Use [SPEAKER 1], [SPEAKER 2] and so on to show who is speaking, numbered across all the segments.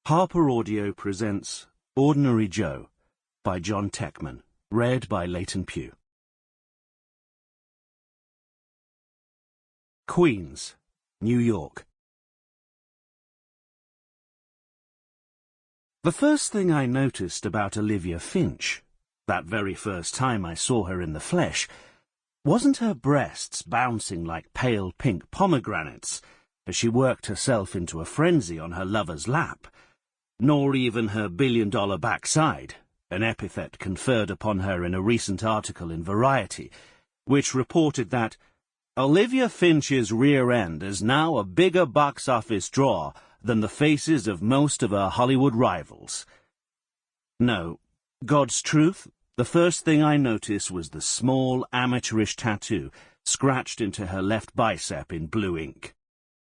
[SPEAKER 1] Harper Audio presents Ordinary Joe by Jon Teckman, read by Leighton Pugh. Queens, New York. The first thing I noticed about Olivia Finch, that very first time I saw her in the flesh, wasn't her breasts bouncing like pale pink pomegranates as she worked herself into a frenzy on her lover's lap, nor even her billion-dollar backside, an epithet conferred upon her in a recent article in Variety, which reported that Olivia Finch's rear end is now a bigger box office draw than the faces of most of her Hollywood rivals. No, God's truth, the first thing I noticed was the small, amateurish tattoo scratched into her left bicep in blue ink.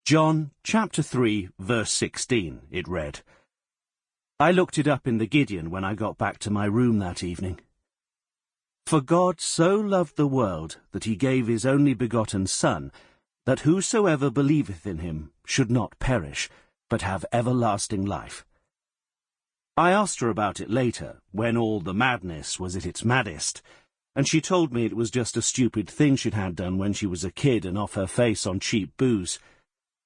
[SPEAKER 1] John, chapter 3, verse 16, it read. I looked it up in the Gideon when I got back to my room that evening. For God so loved the world that he gave his only begotten Son, that whosoever believeth in him should not perish, but have everlasting life. I asked her about it later, when all the madness was at its maddest, and she told me it was just a stupid thing she'd had done when she was a kid and off her face on cheap booze.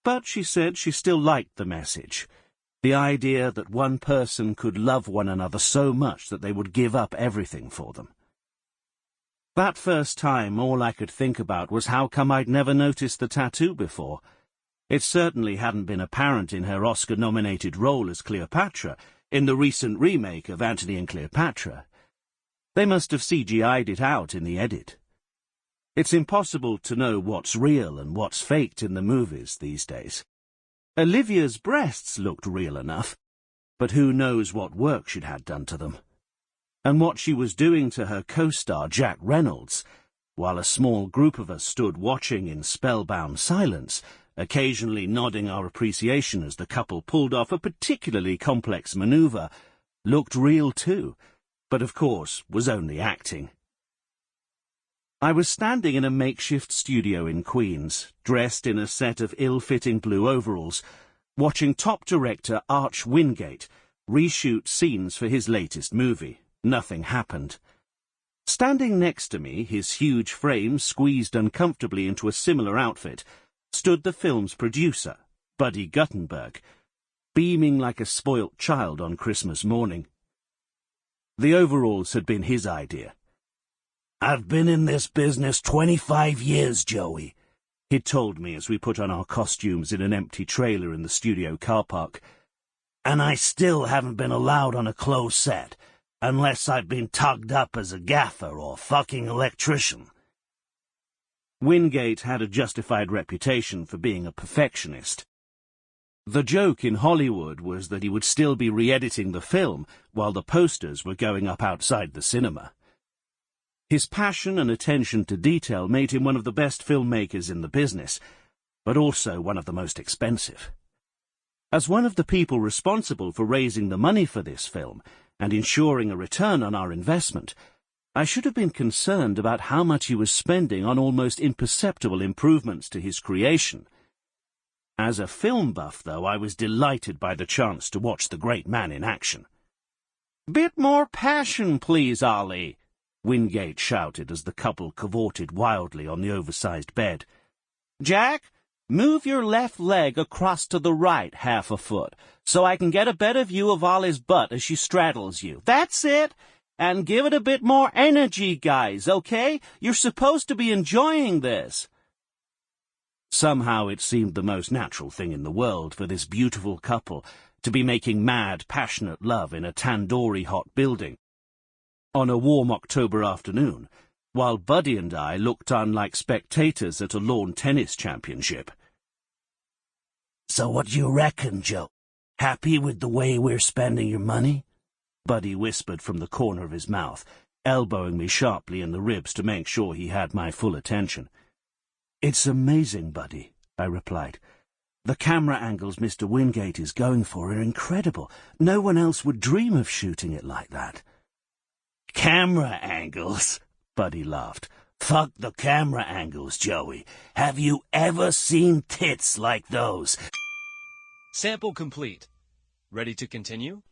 [SPEAKER 1] But she said she still liked the message. The idea that one person could love one another so much that they would give up everything for them. That first time, all I could think about was how come I'd never noticed the tattoo before. It certainly hadn't been apparent in her Oscar-nominated role as Cleopatra in the recent remake of Antony and Cleopatra. They must have CGI'd it out in the edit. It's impossible to know what's real and what's faked in the movies these days. Olivia's breasts looked real enough, but who knows what work she'd had done to them. And what she was doing to her co-star Jack Reynolds, while a small group of us stood watching in spellbound silence, occasionally nodding our appreciation as the couple pulled off a particularly complex maneuver, looked real too, but of course was only acting. I was standing in a makeshift studio in Queens, dressed in a set of ill-fitting blue overalls, watching top director Arch Wingate reshoot scenes for his latest movie. Nothing happened. Standing next to me, his huge frame squeezed uncomfortably into a similar outfit, stood the film's producer, Buddy Guttenberg, beaming like a spoilt child on Christmas morning. The overalls had been his idea. I've been in this business 25 years, Joey, he'd told me as we put on our costumes in an empty trailer in the studio car park. And I still haven't been allowed on a closed set, unless I've been tugged up as a gaffer or fucking electrician. Wingate had a justified reputation for being a perfectionist. The joke in Hollywood was that he would still be re-editing the film while the posters were going up outside the cinema. His passion and attention to detail made him one of the best filmmakers in the business, but also one of the most expensive. As one of the people responsible for raising the money for this film and ensuring a return on our investment, I should have been concerned about how much he was spending on almost imperceptible improvements to his creation. As a film buff, though, I was delighted by the chance to watch the great man in action. "Bit more passion, please, Ollie," Wingate shouted as the couple cavorted wildly on the oversized bed. "Jack, move your left leg across to the right half a foot, so I can get a better view of Ollie's butt as she straddles you. That's it! And give it a bit more energy, guys, okay? You're supposed to be enjoying this." Somehow it seemed the most natural thing in the world for this beautiful couple to be making mad, passionate love in a tandoori-hot building on a warm October afternoon, while Buddy and I looked on like spectators at a lawn tennis championship. "So what do you reckon, Joe? Happy with the way we're spending your money?" Buddy whispered from the corner of his mouth, elbowing me sharply in the ribs to make sure he had my full attention. "It's amazing, Buddy," I replied. "The camera angles Mr. Wingate is going for are incredible. No one else would dream of shooting it like that." "Camera angles?" Buddy laughed. "Fuck the camera angles, Joey. Have you ever seen tits like those?"
[SPEAKER 2] Sample complete. Ready to continue?